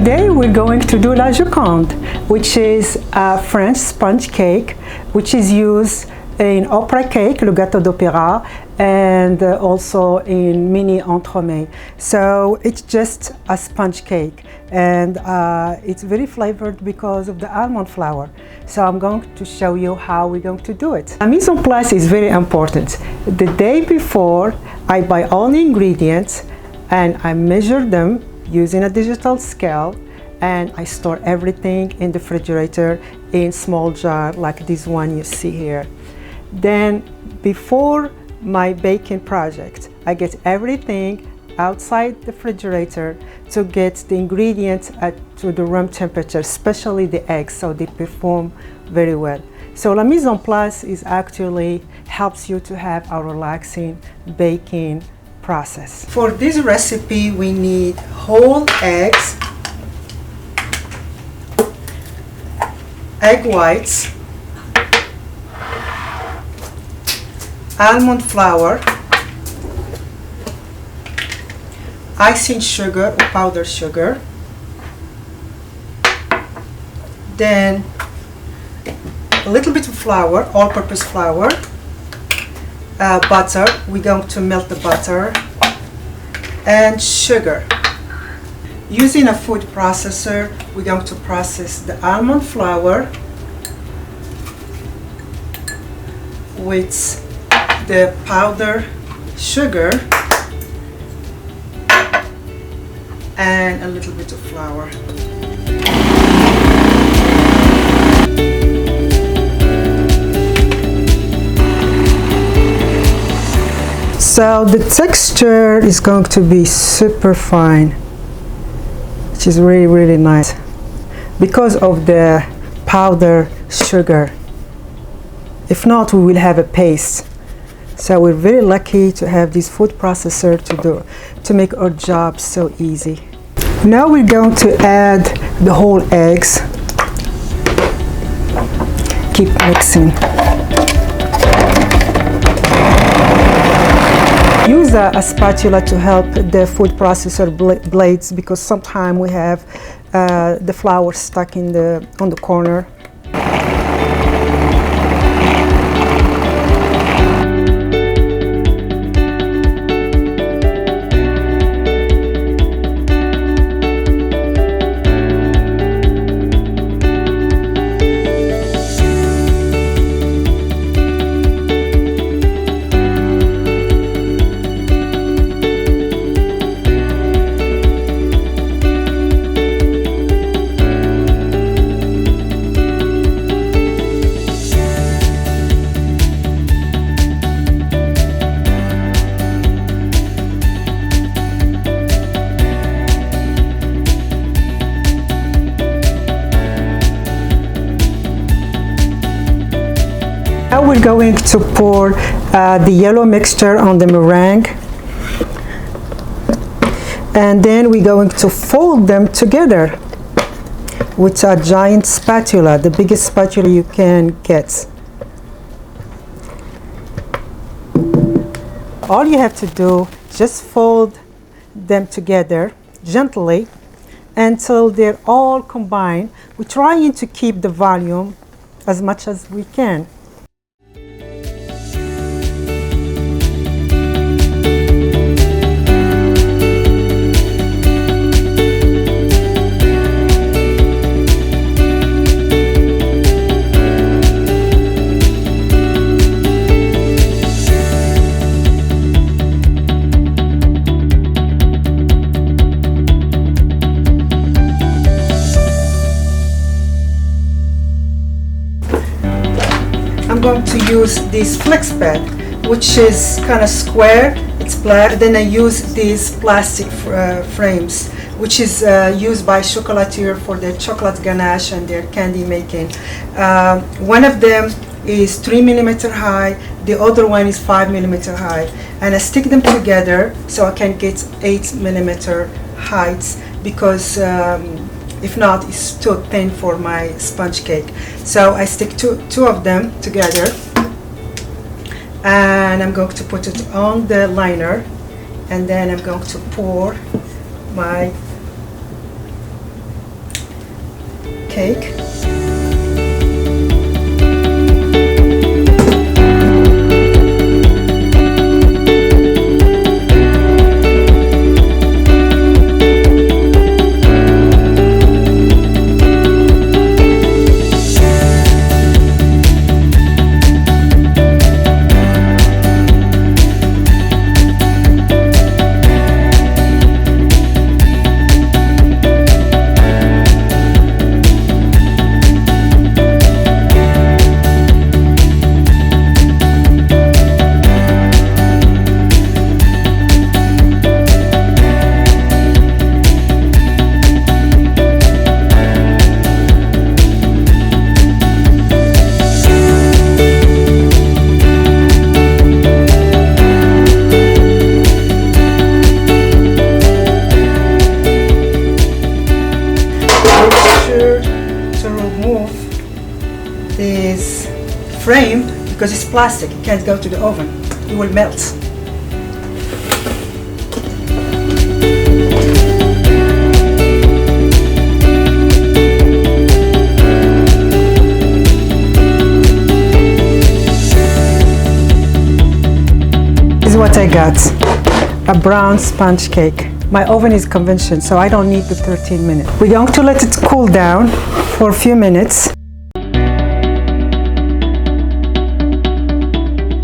Today we're going to do la Joconde, which is a French sponge cake, which is used in opera cake, le gâteau d'opéra, and also in mini entremets. So it's just a sponge cake, and it's very flavored because of the almond flour. So I'm going to show you how we're going to do it. La mise en place is very important. The day before, I buy all the ingredients and I measure them using a digital scale, and I store everything in the refrigerator in small jar like this one you see here. Then before my baking project, I get everything outside the refrigerator to get the ingredients to the room temperature, especially the eggs, so they perform very well. So la mise en place is actually helps you to have a relaxing baking process. For this recipe, we need whole eggs, egg whites, almond flour, icing sugar or powdered sugar, then a little bit of flour, all-purpose flour, butter, we're going to melt the butter, and sugar. Using a food processor, we're going to process the almond flour with the powdered sugar and a little bit of flour. So the texture is going to be super fine, which is really, really nice because of the powdered sugar. If not, we will have a paste. So we're very lucky to have this food processor to make our job so easy. Now we're going to add the whole eggs. Keep mixing. Use a spatula to help the food processor blades because sometimes we have the flour stuck on the corner. Now we're going to pour the yellow mixture on the meringue, and then we're going to fold them together with a giant spatula, the biggest spatula you can get. All you have to do, just fold them together gently until they're all combined. We're trying to keep the volume as much as we can. I'm going to use this flex pad, which is kind of square, it's black. Then I use these plastic frames, which is used by chocolatier for their chocolate ganache and their candy making. One of them is 3mm high, the other one is 5mm high, and I stick them together so I can get 8mm heights because if not, it's too thin for my sponge cake. So I stick two of them together, and I'm going to put it on the liner, and then I'm going to pour my cake. To remove this frame because it's plastic, it can't go to the oven, it will melt. This is what I got, a brown sponge cake. My oven is conventional, so I don't need the 13 minutes. We're going to let it cool down for a few minutes.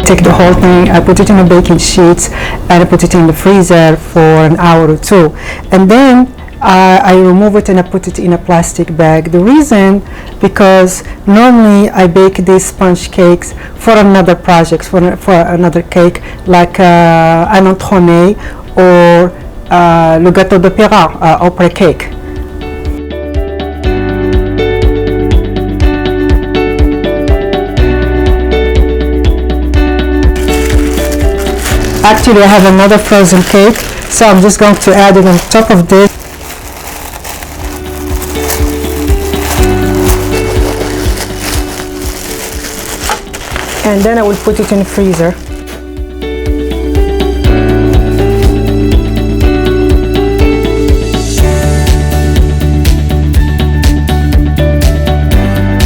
Take the whole thing, I put it in a baking sheet, and I put it in the freezer for an hour or two. And then I remove it and I put it in a plastic bag. The reason, because normally I bake these sponge cakes for another project, for another cake, like an entremet or le gâteau d'opéra, opera cake. Actually, I have another frozen cake, so I'm just going to add it on top of this. And then I will put it in the freezer.